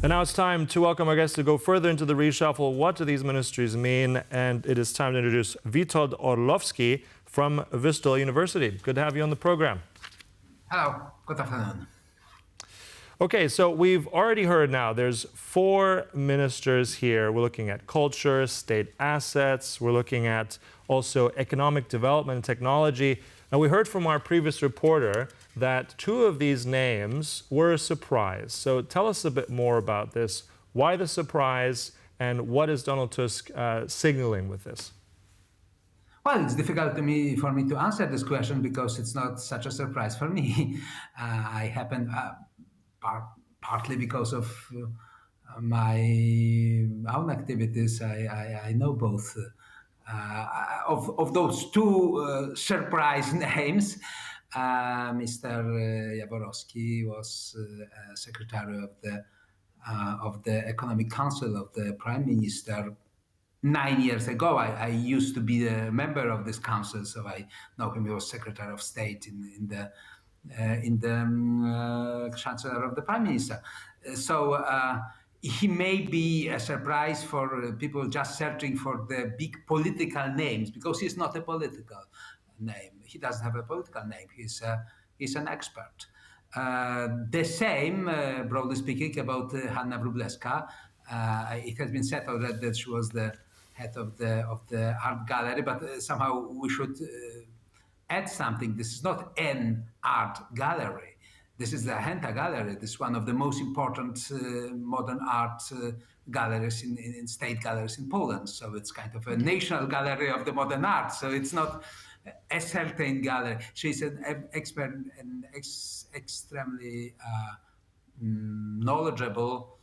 And now it's time to welcome our guests to go further into the reshuffle. What do these ministries mean? And it is time to introduce Witold Orłowski from Witold University. Good to have you on the program. Hello, good afternoon. Okay, so we've already heard now there's 4 ministers here. We're looking at culture, state assets. We're looking at also economic development and technology. Now, we heard from our previous reporter that 2 of these names were a surprise. So tell us a bit more about this. Why the surprise, and what is Donald Tusk signaling with this? Well, it's difficult for me to answer this question because it's not such a surprise for me. I happen partly because of my own activities. I know both of those 2 surprise names. Mr. Jaworowski was secretary of the Economic Council of the Prime Minister 9 years ago. I used to be a member of this council, so I know him. He was Secretary of State in the Chancellor of the Prime Minister. So he may be a surprise for people just searching for the big political names, because he's not a political name. He doesn't have a political name. He's an expert. The same, broadly speaking, about Hanna Wróblewska. It has been said already that she was the head of the art gallery, but somehow we should add something. This is not an art gallery. This is the Henta Gallery. This is one of the most important modern art galleries in state galleries in Poland. So it's kind of a national gallery of the modern art. So it's not a certain gallery. She's an expert and extremely knowledgeable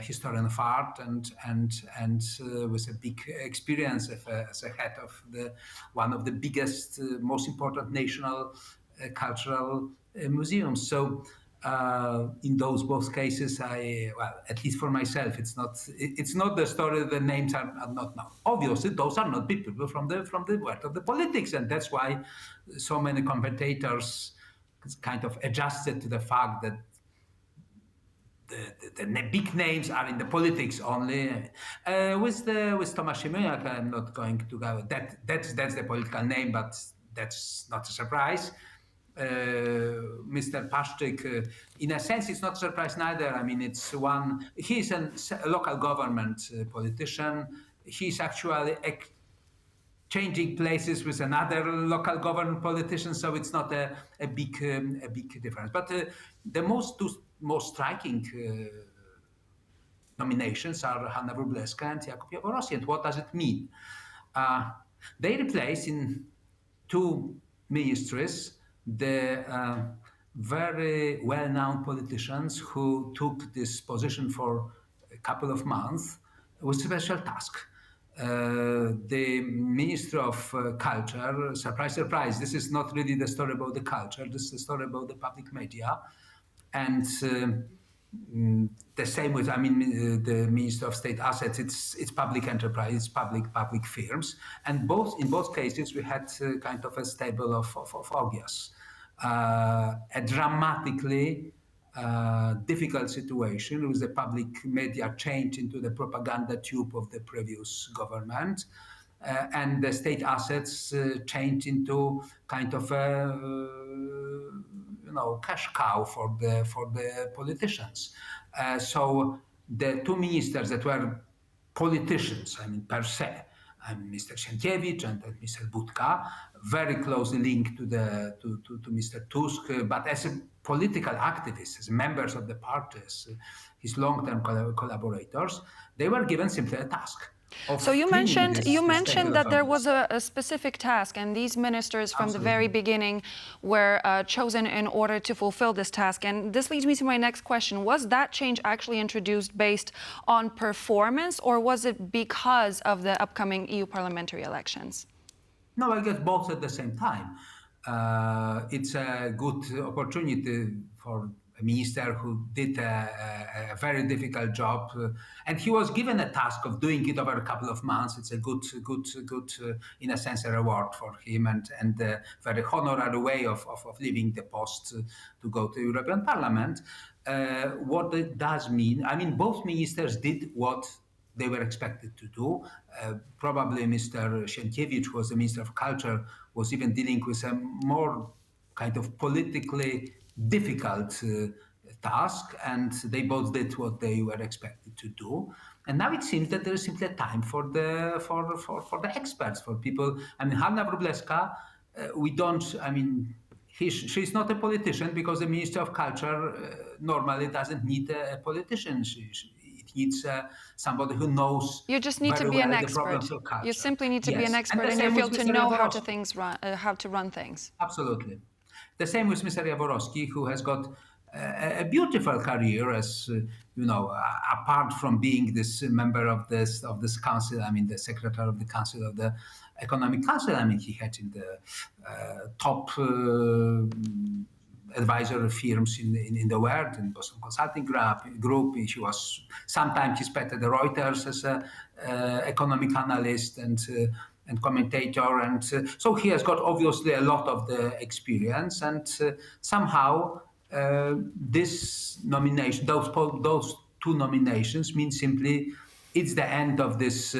historian of art, and with a big experience as a head of one of the biggest, most important national cultural museums. So in those both cases, at least for myself, it's not the story. The names are not known. Obviously, those are not people from the world of the politics, and that's why so many commentators kind of adjusted to the fact that the big names are in the politics only. With Tomasz Siemoniak, I'm not going to go. That's the political name, but that's not a surprise. Mr. Paszczyk, in a sense, it's not a surprise neither. I mean, he's a local government politician. He's actually changing places with another local government politician, so it's not a big difference. But the most striking nominations are Hanna Wróblewska and Jakub Jaworowski. And what does it mean? They replace in 2 ministries the very well-known politicians who took this position for a couple of months with special task. The Minister of Culture, surprise, surprise, this is not really the story about the culture, this is the story about the public media. And the same with, the Minister of State Assets, it's public enterprise, it's public firms. And in both cases, we had kind of a stable of August. A dramatically difficult situation with the public media changed into the propaganda tube of the previous government, and the state assets changed into kind of a cash cow for the politicians. So the 2 ministers that were politicians, per se, Mr. Sienkiewicz and Mr. Budka, very closely linked to Mr. Tusk, but as a political activist, as members of the parties, his long-term collaborators, they were given simply a task. So you mentioned that there was a specific task, and these ministers from the very beginning were chosen in order to fulfill this task. And this leads me to my next question. Was that change actually introduced based on performance, or was it because of the upcoming EU parliamentary elections? No, I guess both at the same time. It's a good opportunity for minister who did a very difficult job, and he was given a task of doing it over a couple of months. It's a good, in a sense, a reward for him, and a very honorary way of leaving the post to go to European Parliament. What it does mean, I mean, both ministers did what they were expected to do. Probably Mr. Sienkiewicz, who was the Minister of Culture, was even dealing with a more kind of politically difficult task, and they both did what they were expected to do. And now it seems that there is simply a time for the experts, for people. I mean, Hanna Wróblewska, we don't. I mean, she's not a politician, because the Minister of Culture normally doesn't need a politician. It needs somebody who knows. You just need to be an expert. You simply need to be an expert in your field to know how to run things. Absolutely. The same with Mr. Jaworowski, who has got a beautiful career as, apart from being this member of this council, I mean, the secretary of the council of the Economic Council. I mean, he had in the top advisory firms in the world, in Boston Consulting Group. He was, sometimes he spent at the Reuters as an economic analyst and commentator, and so he has got obviously a lot of the experience, and somehow this nomination, those two nominations, mean simply it's the end of this,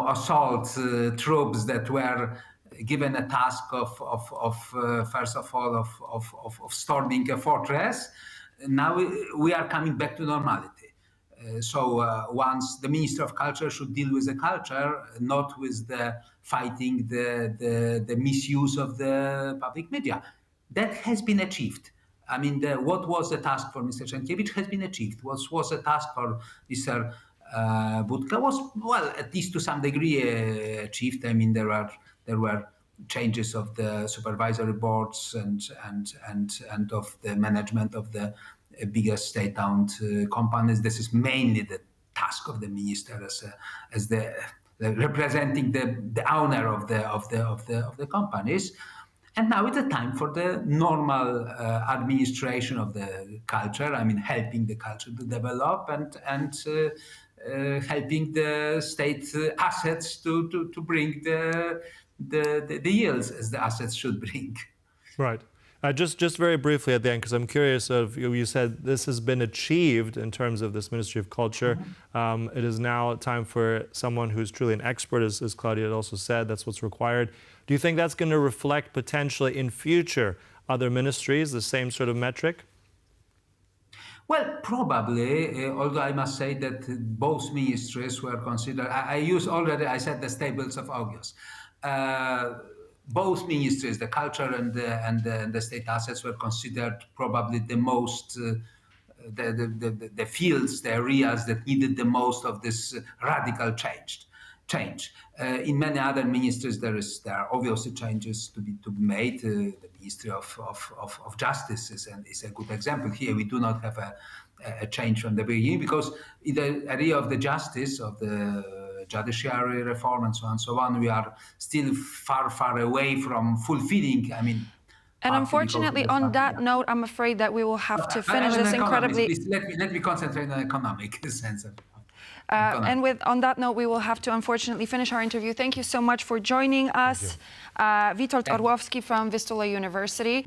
assault troops that were given a task of first of all of storming a fortress. Now we are coming back to normality. So once the Minister of Culture should deal with the culture, not with the fighting the misuse of the public media. That has been achieved. I mean, what was the task for Mr. Sienkiewicz has been achieved. What was the task for Mr. Budka was, well, at least to some degree achieved. I mean, there were changes of the supervisory boards and of the management of the biggest state-owned companies. This is mainly the task of the minister as the representing the owner of the companies. And now it's a time for the normal administration of the culture. I mean, helping the culture to develop and helping the state assets to bring the yields as the assets should bring. Right. Just very briefly at the end, because I'm curious of, you said this has been achieved in terms of this Ministry of Culture. It is now time for someone who's truly an expert, as Claudia had also said, that's what's required. Do you think that's going to reflect potentially in future other ministries, the same sort of metric? Well, probably, although I must say that both ministries were considered, I said the stables of August. Both ministries, the culture and the state assets, were considered probably the most, the fields, the areas that needed the most of this radical change. In many other ministries, there are obviously changes to be made. The Ministry of Justice is a good example. Here we do not have a change from the beginning, because in the area of the justice, of the judiciary reform and so on, we are still far away from fulfilling. I mean. And unfortunately, on that note, I'm afraid that we will have to finish this incredibly. Please, let me concentrate on economic sense of. And on that note, we will have to unfortunately finish our interview. Thank you so much for joining us. Witold Orłowski from Vistula University.